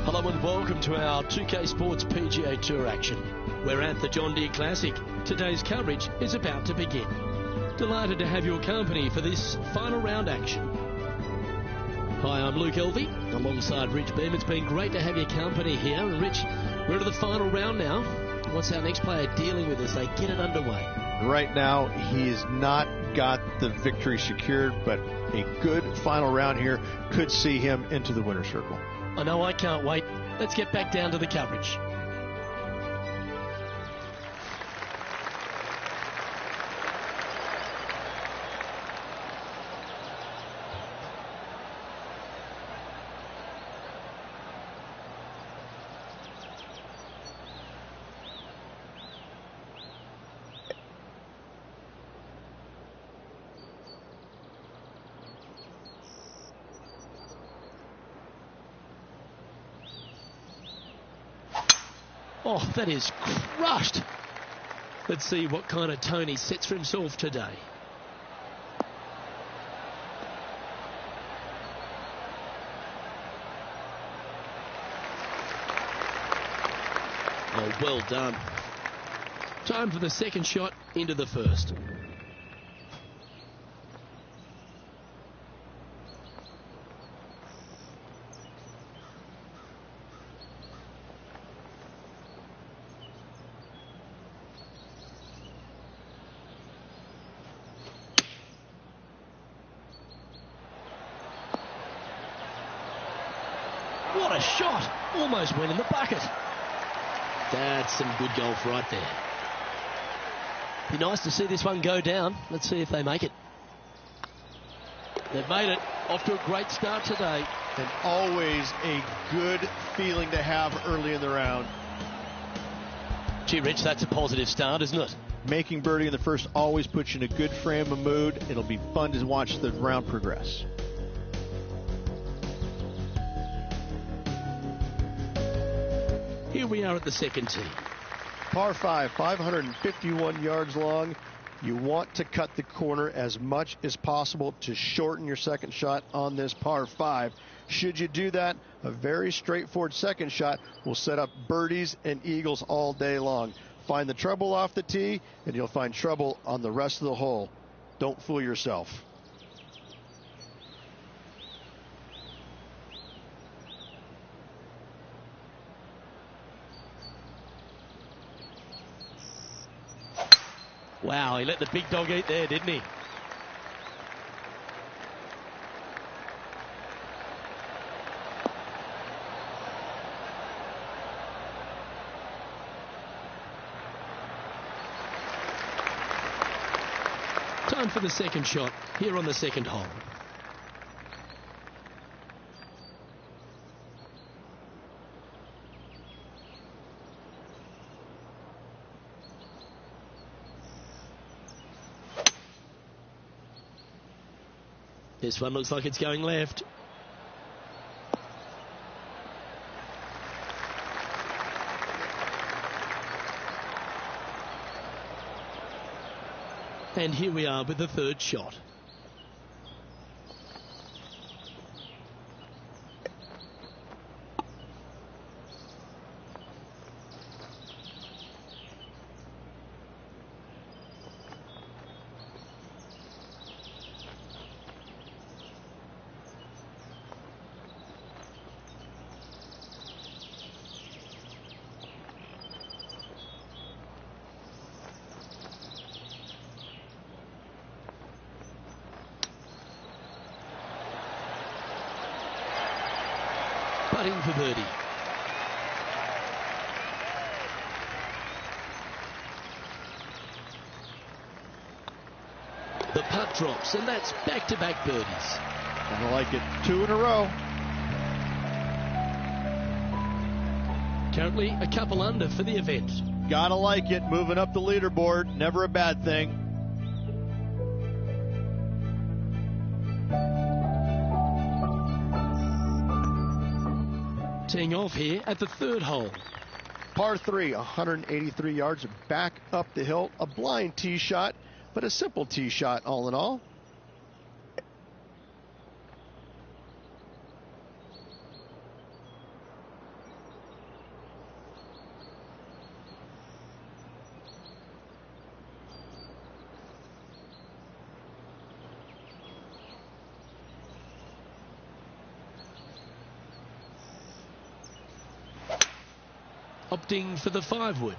Hello and welcome to our 2K Sports PGA Tour action. We're at the John Deere Classic. Today's coverage is about to begin. Delighted to have your company for this final round action. Hi, I'm Luke Elvey, alongside Rich Beam. It's been great to have your company here. And Rich, we're to the final round now. What's our next player dealing with as they get it underway? Right now, he has not got the victory secured, but a good final round here could see him into the winner's circle. I know, I can't wait. Let's get back down to the coverage. Oh, that is crushed. Let's see what kind of tone he sets for himself today. Oh, well done. Time for the second shot into the first. What a shot! Almost went in the bucket. That's some good golf right there. Be nice to see this one go down. Let's see if they make it. They've made it. Off to a great start today. And always a good feeling to have early in the round. Gee, Rich, that's a positive start, isn't it? Making birdie in the first always puts you in a good frame of mood. It'll be fun to watch the round progress. Here we are at the second tee. Par 5, 551 yards long. You want to cut the corner as much as possible to shorten your second shot on this par 5. Should you do that, a very straightforward second shot will set up birdies and eagles all day long. Find the trouble off the tee, and you'll find trouble on the rest of the hole. Don't fool yourself. Wow, he let the big dog eat there, didn't he? Time for the second shot here on the second hole. This one looks like it's going left. And here we are with the third shot. Putting for birdie. The putt drops, and that's back-to-back birdies. I like it. 2 in a row. Currently a couple under for the event. Gotta like it. Moving up the leaderboard. Never a bad thing. Teeing off here at the third hole. Par 3, 183 yards back up the hill. A blind tee shot, but a simple tee shot all in all. opting for the 5-wood.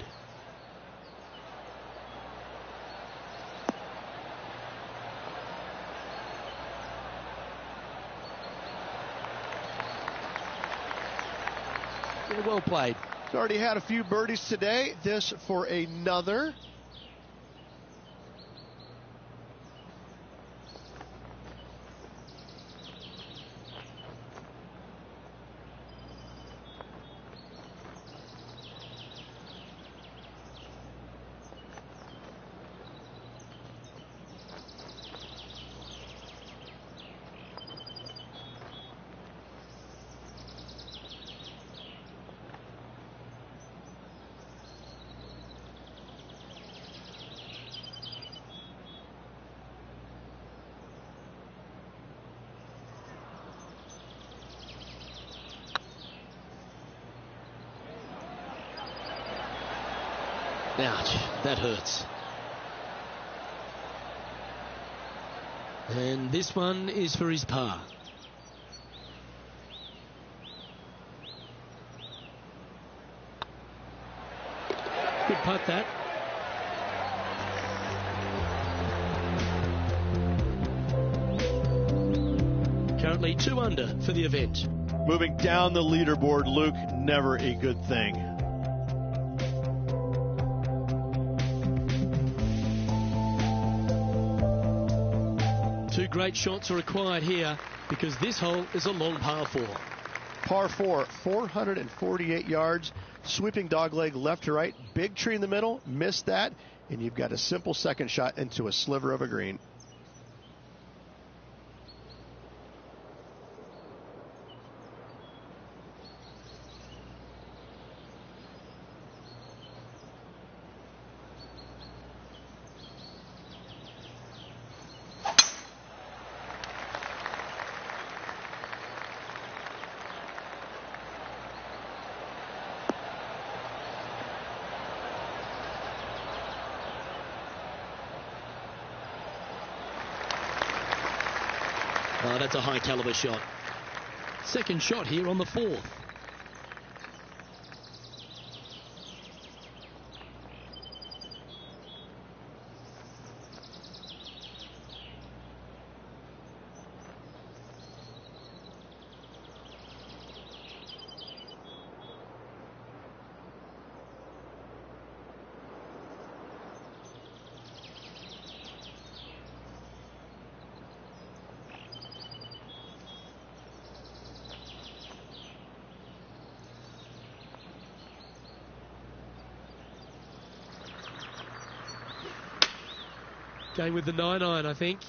Well played. He's already had a few birdies today. This for another. Ouch, that hurts. And this one is for his par. Good putt, that. Currently 2 under for the event. Moving down the leaderboard, Luke, never a good thing. Two great shots are required here because this hole is a long par 4. Par 4, 448 yards, sweeping dogleg left to right, big tree in the middle, missed that, and you've got a simple second shot into a sliver of a green. Oh, that's a high caliber shot. Second shot here on the 4th. Going with the 9-iron, I think.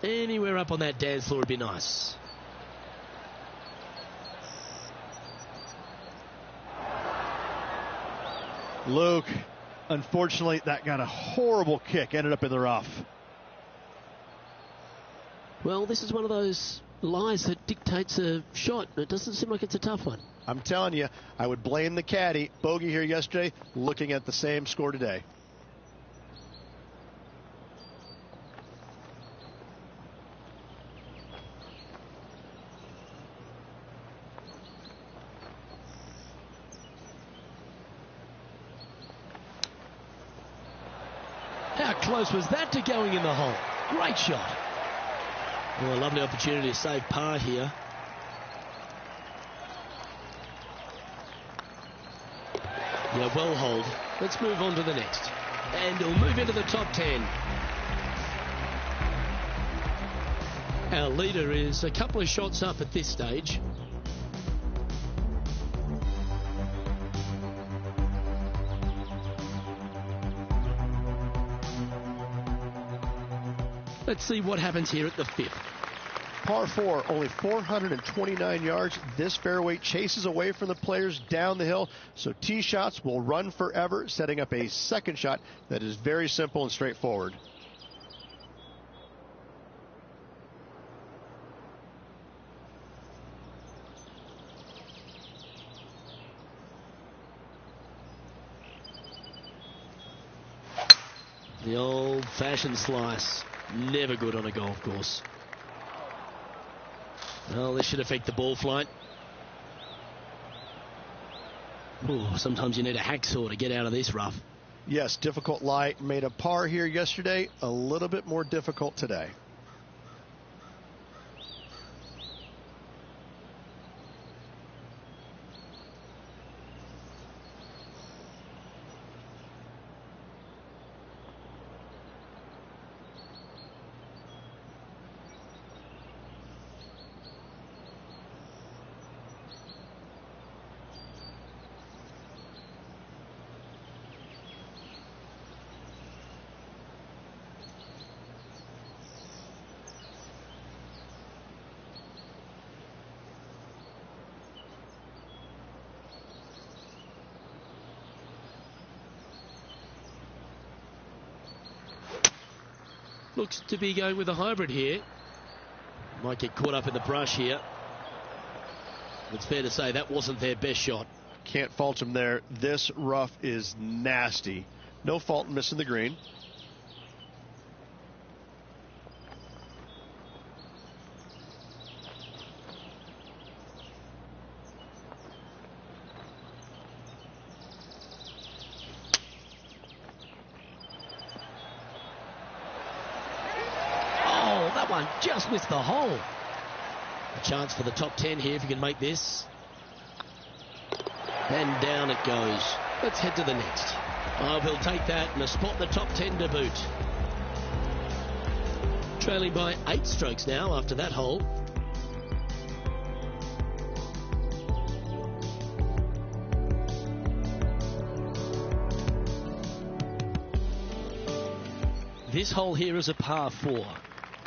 Anywhere up on that dance floor would be nice. Luke, unfortunately, that got a horrible kick, ended up in the rough. Well, this is one of those lies that dictates a shot. It doesn't seem like it's a tough one. I'm telling you, I would blame the caddy. Bogey here yesterday, looking at the same score today. How close was that to going in the hole? Great shot. Well, a lovely opportunity to save par here. Yeah, well holed. Let's move on to the next. And he'll move into the top 10. Our leader is a couple of shots up at this stage. Let's see what happens here at the 5th. Par 4, only 429 yards. This fairway chases away from the players down the hill, so tee shots will run forever, setting up a second shot that is very simple and straightforward. The old-fashioned slice. Never good on a golf course. Well, this should affect the ball flight. Oh, sometimes you need a hacksaw to get out of this rough. Yes, difficult lie. Made a par here yesterday, a little bit more difficult today. Looks to be going with a hybrid here. Might get caught up in the brush here. It's fair to say that wasn't their best shot. Can't fault him there. This rough is nasty. No fault in missing the green. Just missed the hole. A chance for the top 10 here if you can make this. And down it goes. Let's head to the next. Oh, he'll take that and a spot in the top 10 to boot. Trailing by 8 strokes now after that hole. This hole here is a par 4.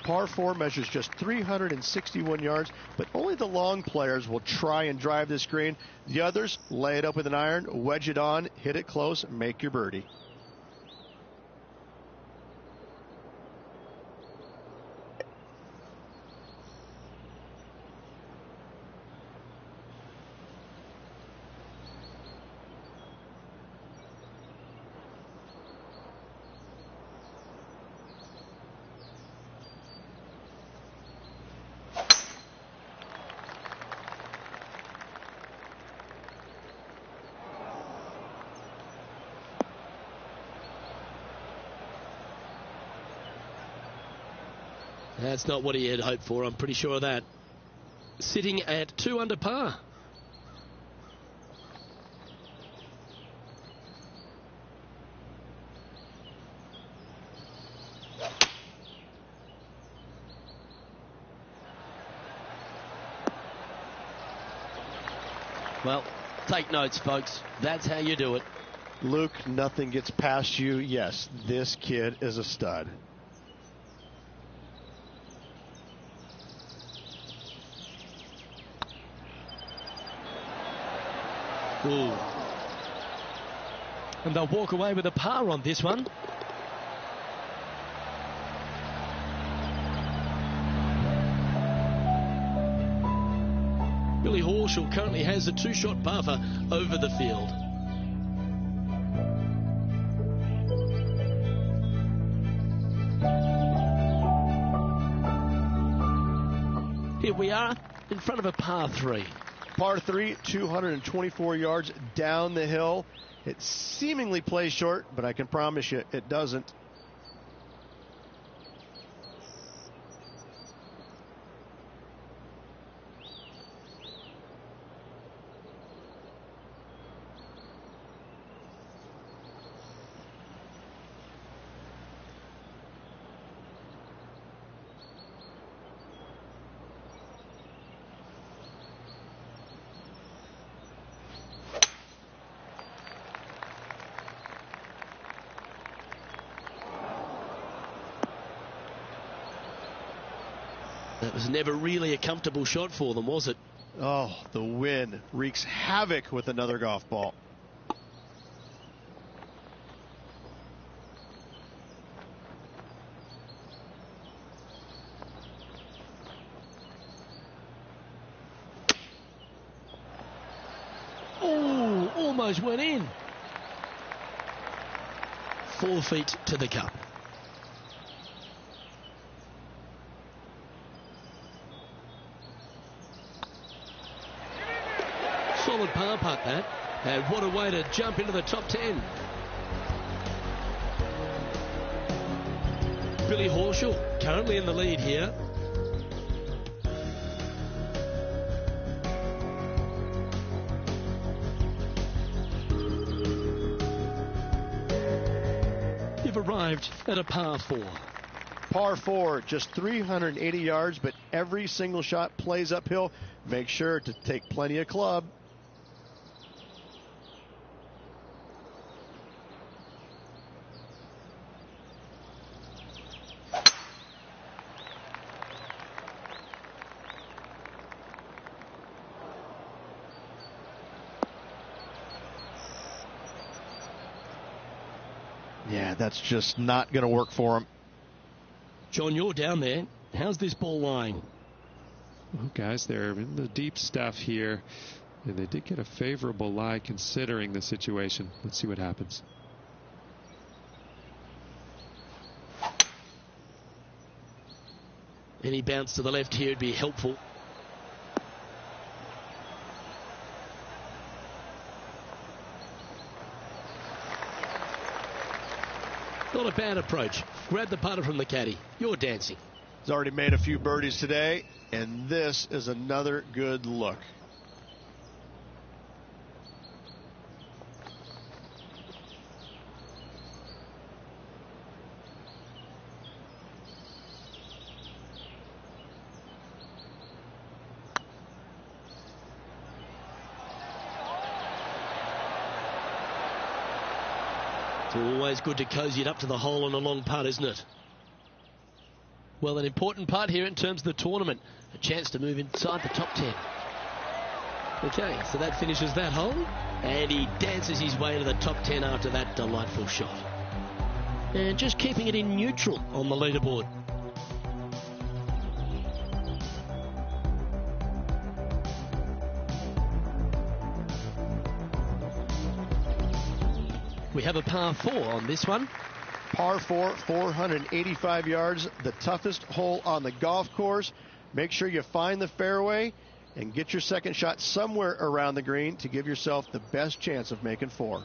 Par 4 measures just 361 yards, but only the long players will try and drive this green. The others lay it up with an iron, wedge it on, hit it close, and make your birdie. That's not what he had hoped for, I'm pretty sure of that. Sitting at 2 under par. Well, take notes, folks. That's how you do it. Luke, nothing gets past you. Yes, this kid is a stud. Ooh. And they'll walk away with a par on this one. Billy Horschel currently has a 2-shot buffer over the field. Here we are in front of a par 3. Par 3, 224 yards down the hill. It seemingly plays short, but I can promise you it doesn't. That was never really a comfortable shot for them, was it? Oh, the wind wreaks havoc with another golf ball. Oh, almost went in. 4 feet to the cup. Saw solid par putt, that. And what a way to jump into the top 10. Billy Horschel currently in the lead here. You've arrived at a par 4. Par 4, just 380 yards, but every single shot plays uphill. Make sure to take plenty of club. Yeah, that's just not going to work for him. John, you're down there. How's this ball lying? Well, guys, they're in the deep stuff here, and they did get a favorable lie considering the situation. Let's see what happens. Any bounce to the left here would be helpful. Not a bad approach. Grab the putter from the caddy. You're dancing. He's already made a few birdies today, and this is another good look. It's always good to cozy it up to the hole on a long putt, isn't it? Well, an important part here in terms of the tournament. A chance to move inside the top 10. Okay, so that finishes that hole. And he dances his way to the top 10 after that delightful shot. And just keeping it in neutral on the leaderboard. We have a par 4 on this one. Par 4, 485 yards, the toughest hole on the golf course. Make sure you find the fairway and get your second shot somewhere around the green to give yourself the best chance of making 4.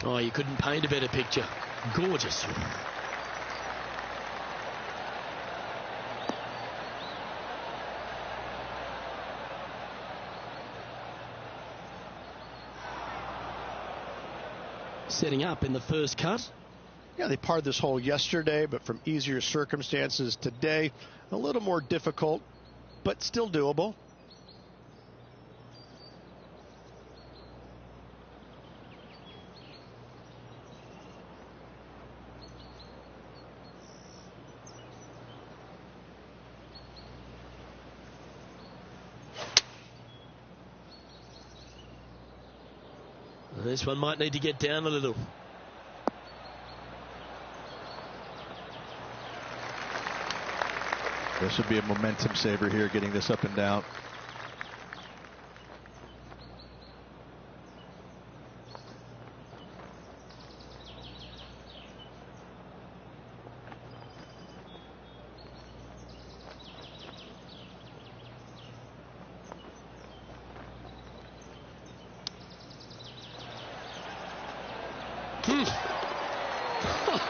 Oh, you couldn't paint a better picture. Gorgeous. Setting up in the first cut. Yeah, they parred this hole yesterday, but from easier circumstances today, a little more difficult, but still doable. This one might need to get down a little. This would be a momentum saver here, getting this up and down.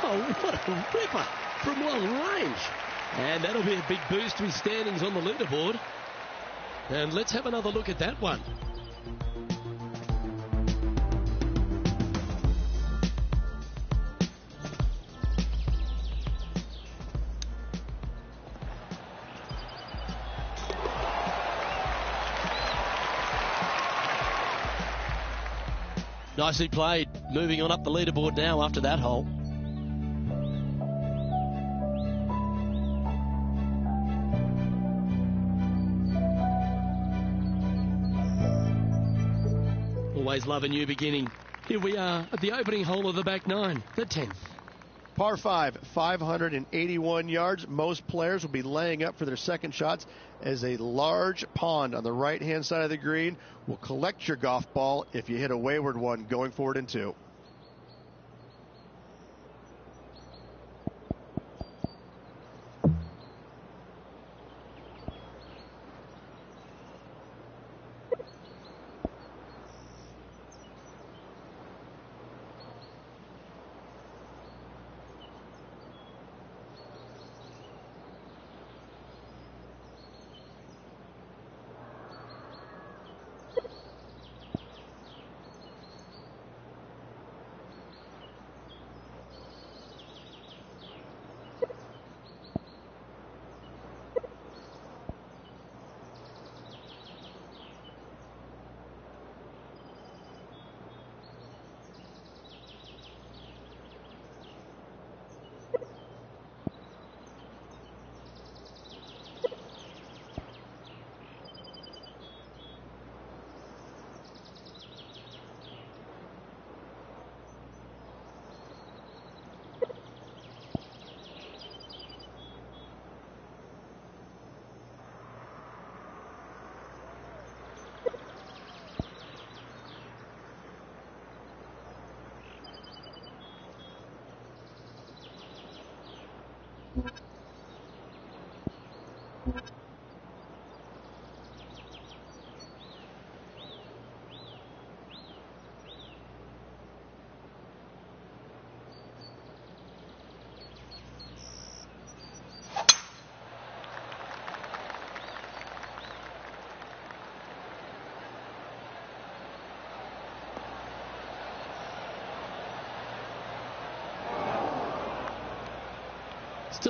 Oh, what a ripper from long range. And that'll be a big boost to his standings on the leaderboard. And let's have another look at that one. Nicely played. Moving on up the leaderboard now after that hole. Always love a new beginning. Here we are at the opening hole of the back 9, the 10th. Par 5, 581 yards. Most players will be laying up for their second shots as a large pond on the right-hand side of the green will collect your golf ball if you hit a wayward one going forward in 2.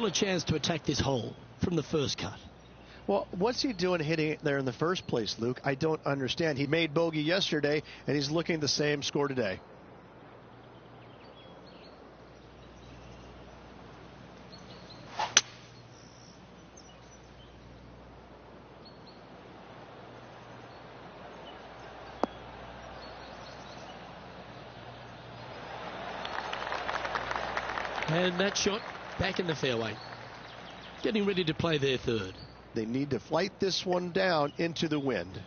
still a chance to attack this hole from the first cut. Well, what's he doing hitting it there in the first place, Luke? I don't understand. He made bogey yesterday, and he's looking at the same score today. And that shot back in the fairway. Getting ready to play their third. They need to flight this one down into the wind.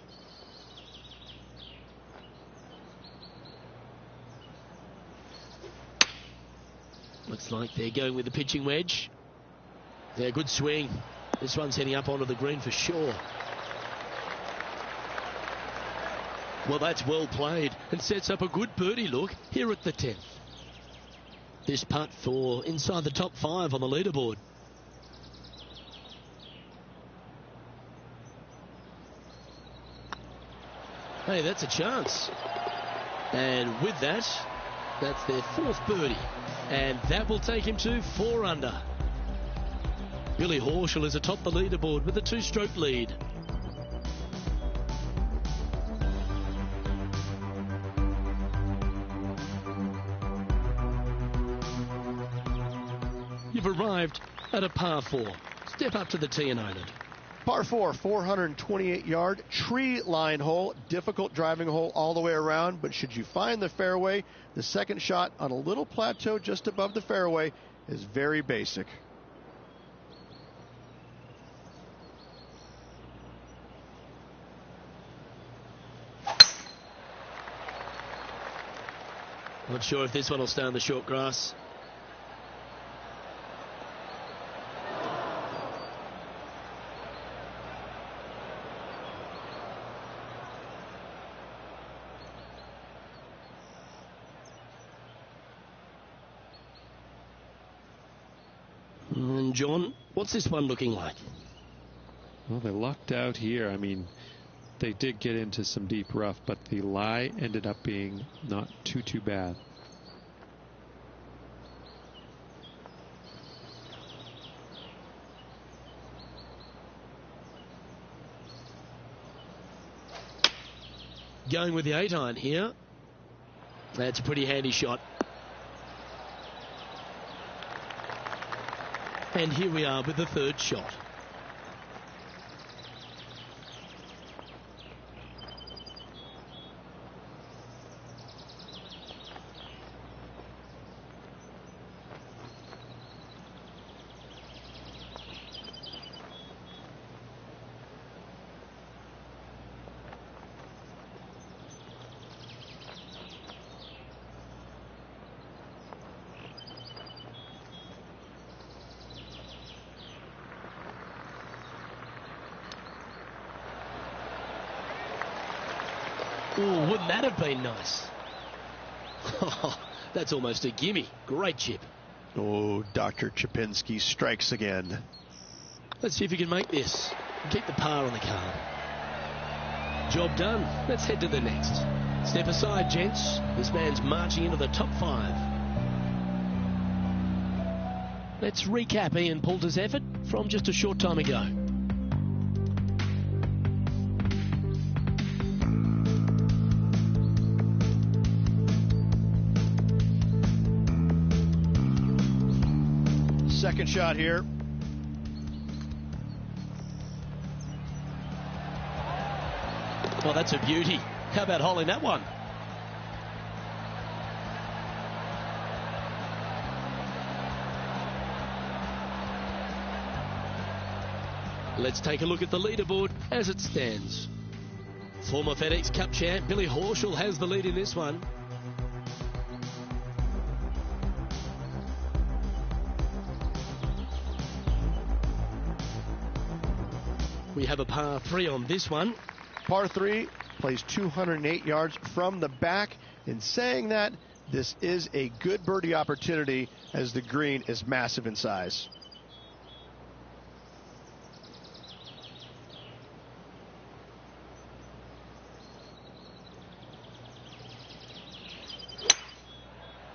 Looks like they're going with the pitching wedge. Yeah, good swing. This one's heading up onto the green for sure. Well, that's well played and sets up a good birdie look here at the 10th. This putt for inside the top 5 on the leaderboard. Hey, that's a chance. And with that, that's their 4th birdie. And that will take him to 4 under. Billy Horschel is atop the leaderboard with a 2-stroke lead. You've arrived at a par 4. Step up to the tee and own it. Par 4, 428-yard tree line hole. Difficult driving hole all the way around, but should you find the fairway, the second shot on a little plateau just above the fairway is very basic. Not sure if this one will stay on the short grass. John, what's this one looking like? Well, they lucked out here. I mean, they did get into some deep rough, but the lie ended up being not too bad. Going with the 8-iron here. That's a pretty handy shot. And here we are with the 3rd shot. Oh, wouldn't that have been nice? That's almost a gimme. Great chip. Oh, Dr. Chipinski strikes again. Let's see if he can make this and keep the par on the card. Job done. Let's head to the next. Step aside, gents. This man's marching into the top 5. Let's recap Ian Poulter's effort from just a short time ago. Second shot here. Well, that's a beauty. How about holding that one? Let's take a look at the leaderboard as it stands. Former FedEx Cup champ Billy Horschel has the lead in this one. We have a par 3 on this one. Par 3 plays 208 yards from the back. In saying that, this is a good birdie opportunity as the green is massive in size.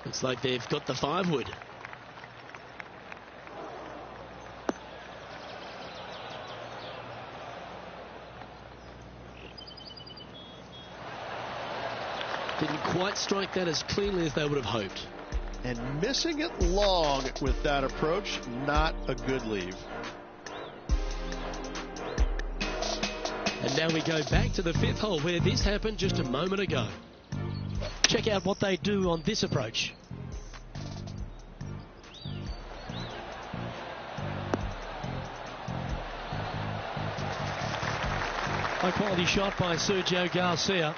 Looks like they've got the 5-wood. Didn't quite strike that as cleanly as they would have hoped. And missing it long with that approach, not a good leave. And now we go back to the 5th hole where this happened just a moment ago. Check out what they do on this approach. High quality shot by Sergio Garcia.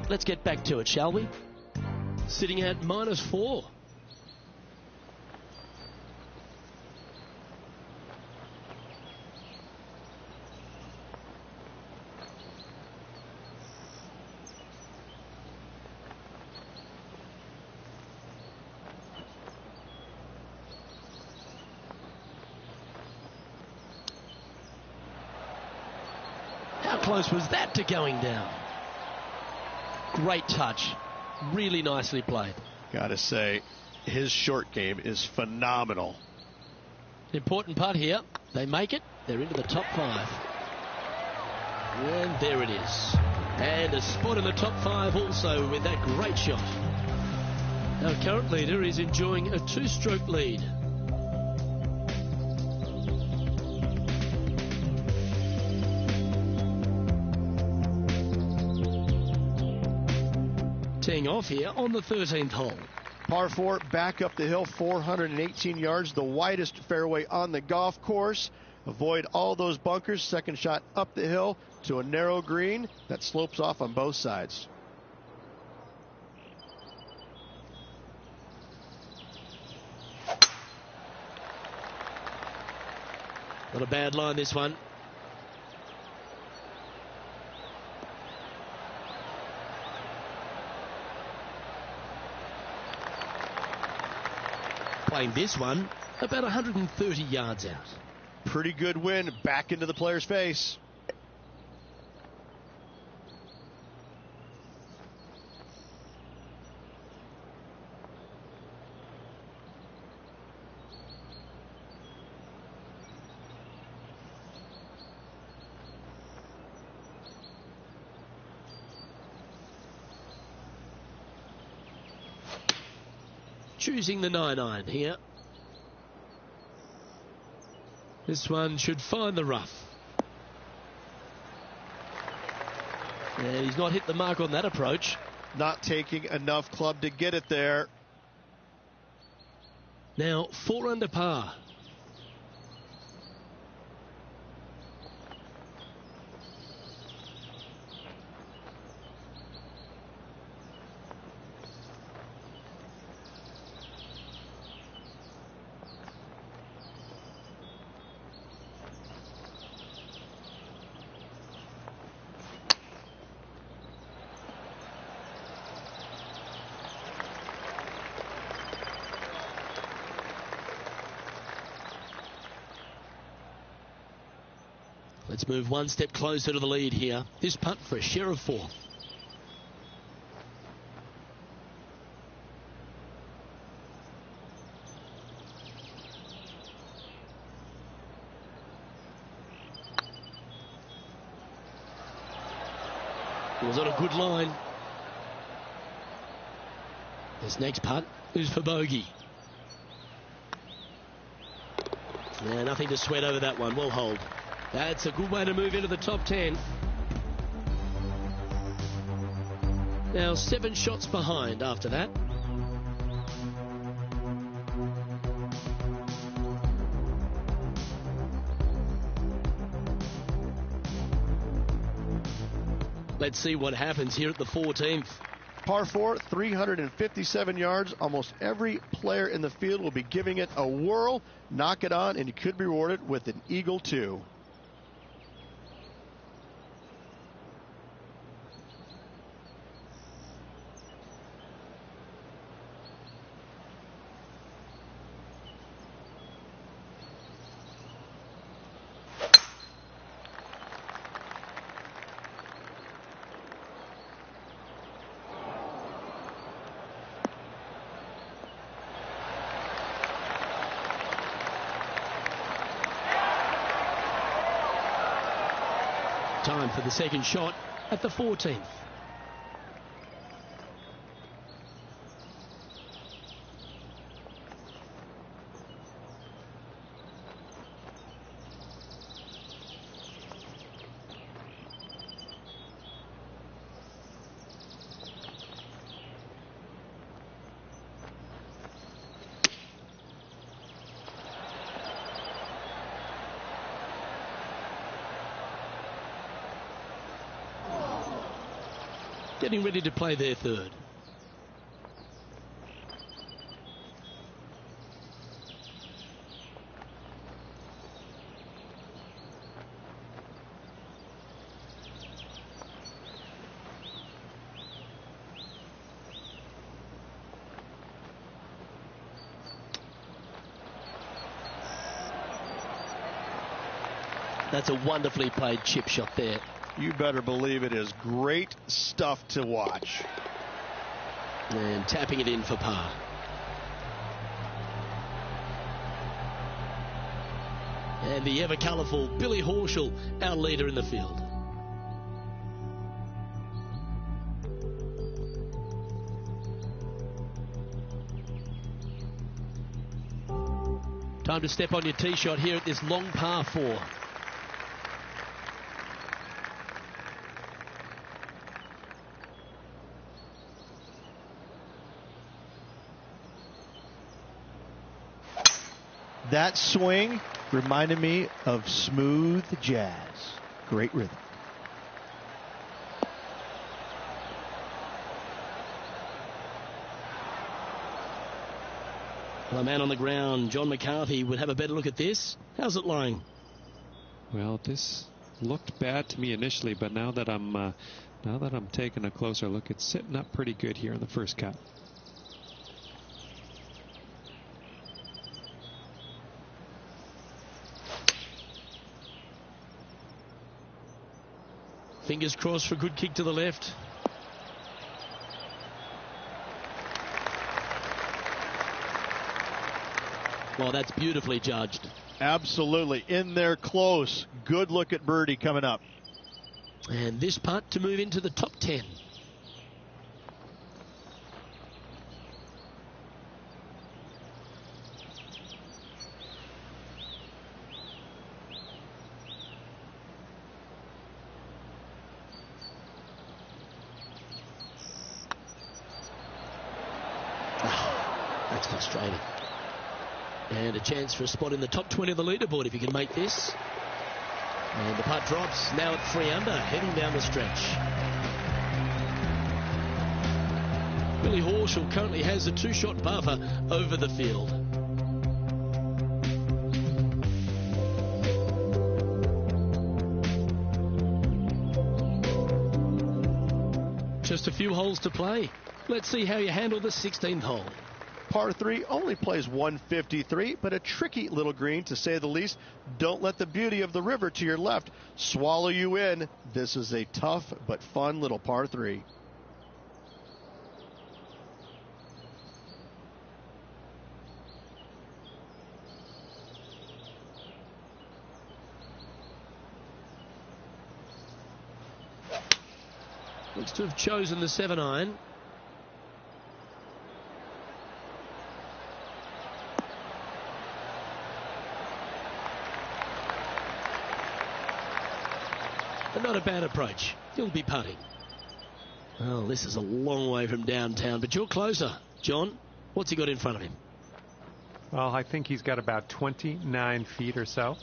Let's get back to it, shall we? Sitting at -4. How close was that to going down? Great touch. Really nicely played. Gotta say, his short game is phenomenal. Important putt here. They make it. They're into the top 5. And there it is. And a spot in the top 5 also with that great shot. Our current leader is enjoying a 2-stroke lead. Teeing off here on the 13th hole. Par 4, back up the hill, 418 yards, the widest fairway on the golf course. Avoid all those bunkers. Second shot up the hill to a narrow green that slopes off on both sides. Not a bad line, this one. Playing this one about 130 yards out. Pretty good win, back into the player's face. Choosing the 9-iron here. This one should find the rough. And he's not hit the mark on that approach. Not taking enough club to get it there. Now 4 under par. Let's move one step closer to the lead here. This putt for a share of 4. It was on a good line. This next putt is for bogey. Yeah, nothing to sweat over that one. We'll hold. That's a good way to move into the top 10. Now 7 shots behind after that. Let's see what happens here at the 14th. Par 4, 357 yards. Almost every player in the field will be giving it a whirl. Knock it on, and you could be rewarded with an eagle too. time for the second shot at the 14th. Getting ready to play their third. That's a wonderfully played chip shot there. You better believe it is great stuff to watch. And tapping it in for par. And the ever-colourful Billy Horschel, our leader in the field. Time to step on your tee shot here at this long par 4. That swing reminded me of smooth jazz. Great rhythm. Well, a man on the ground, John McCarthy, would have a better look at this. How's it lying? Well, this looked bad to me initially, but now that I'm taking a closer look, it's sitting up pretty good here in the first cut. Fingers crossed for a good kick to the left. Well, that's beautifully judged. Absolutely. In there close. Good look at birdie coming up. And this putt to move into the top 10. That's frustrating. And a chance for a spot in the top 20 of the leaderboard if you can make this. And the putt drops, now at 3 under, heading down the stretch. Billy Horschel currently has a 2-shot buffer over the field. Just a few holes to play. Let's see how you handle the 16th hole. Par 3 only plays 153, but a tricky little green to say the least. Don't let the beauty of the river to your left swallow you in. This is a tough but fun little par 3. Looks to have chosen the 7-iron. But not a bad approach. He'll be putting. Well, this is a long way from downtown, but you're closer. John, what's he got in front of him? Well, I think he's got about 29 feet or so.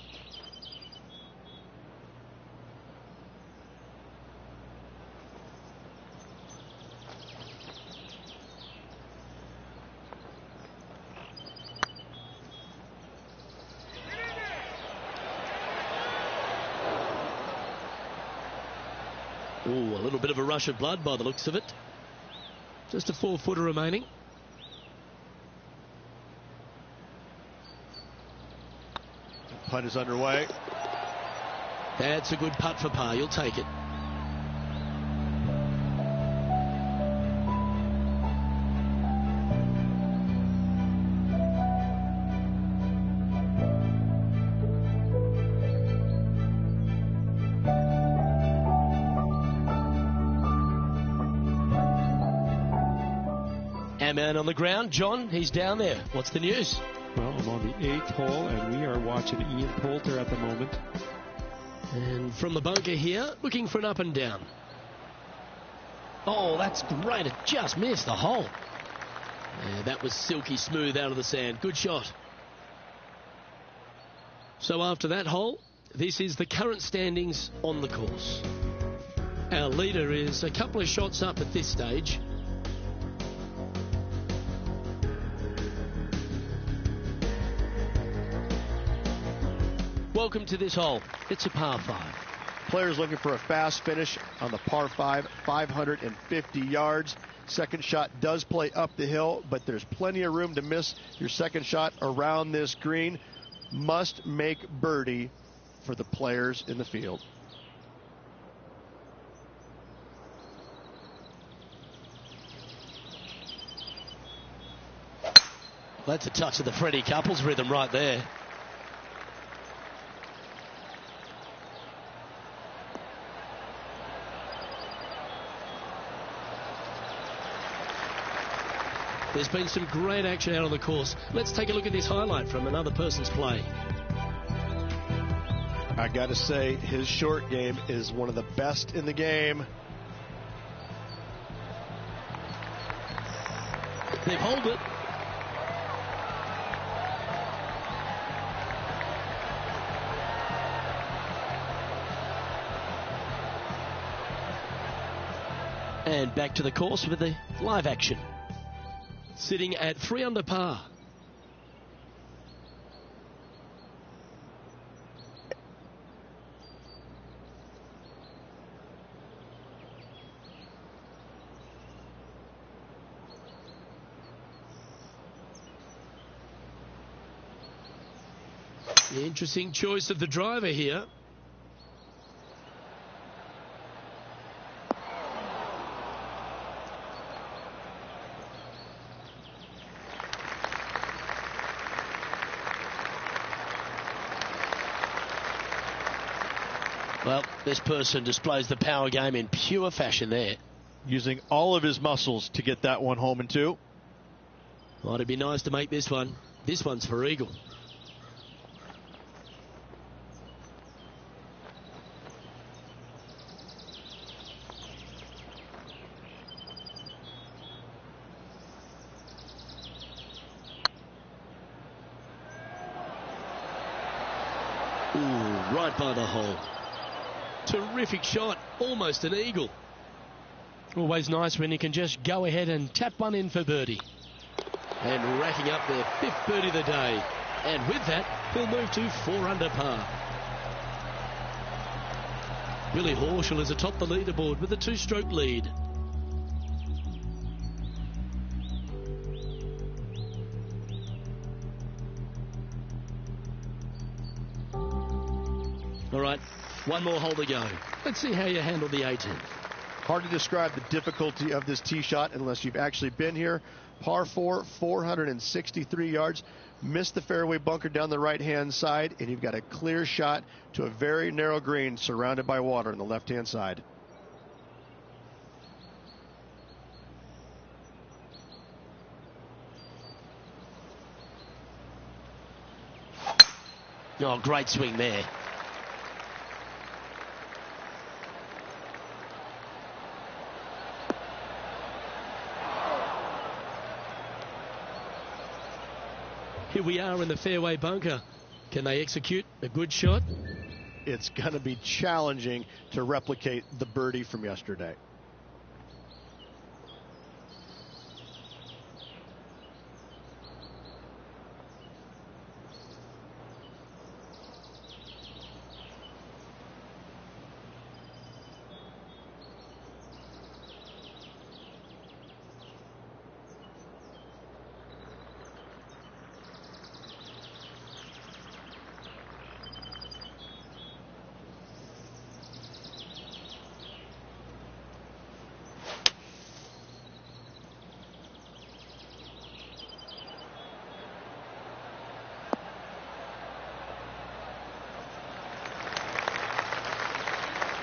Ooh, a little bit of a rush of blood by the looks of it. Just a 4-footer remaining. Putt is underway. That's a good putt for par. You'll take it. man on the ground. John, he's down there. What's the news? Well, I'm on the 8th hole, and we are watching Ian Poulter at the moment. And from the bunker here, looking for an up and down. Oh, that's great. It just missed the hole. Yeah, that was silky smooth out of the sand. Good shot. So after that hole, this is the current standings on the course. Our leader is a couple of shots up at this stage. Welcome to this hole. It's a par 5. Players looking for a fast finish on the par 5, 550 yards. Second shot does play up the hill, but there's plenty of room to miss your second shot around this green. Must make birdie for the players in the field. That's a touch of the Freddie Couples rhythm right there. There's been some great action out on the course. Let's take a look at this highlight from another person's play. I got to say, his short game is one of the best in the game. They've holed it. And back to the course with the live action. Sitting at 3 under par. The interesting choice of the driver here. Well, this person displays the power game in pure fashion there. Using all of his muscles to get that one home in 2. Might it be nice to make this one. This one's for eagle. Ooh, right by the hole. Terrific shot, almost an eagle. Always nice when you can just go ahead and tap one in for birdie. And racking up their 5th birdie of the day. And with that, he'll move to 4 under par. Billy Horschel is atop the leaderboard with a 2-stroke lead. All right, one more hole to go. Let's see how you handle the 18th. Hard to describe the difficulty of this tee shot unless you've actually been here. Par 4, 463 yards. Missed the fairway bunker down the right-hand side, and you've got a clear shot to a very narrow green surrounded by water on the left-hand side. Oh, great swing there. Here we are in the fairway bunker. Can they execute a good shot? It's going to be challenging to replicate the birdie from yesterday.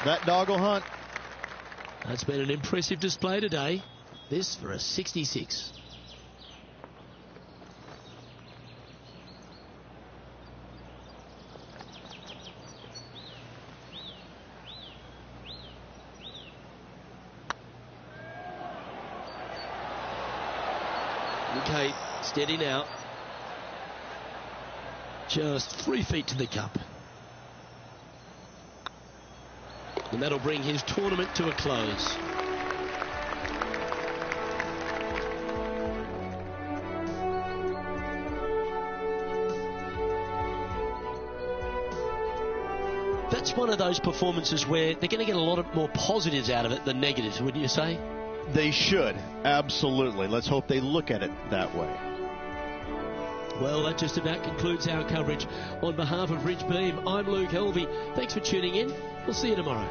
That dog will hunt. That's been an impressive display today. This for a 66. Okay, steady now. Just 3 feet to the cup. And that'll bring his tournament to a close. That's one of those performances where they're going to get a lot more positives out of it than negatives, wouldn't you say? They should, absolutely. Let's hope they look at it that way. Well, that just about concludes our coverage. On behalf of Ridge Beam, I'm Luke Helvey. Thanks for tuning in. We'll see you tomorrow.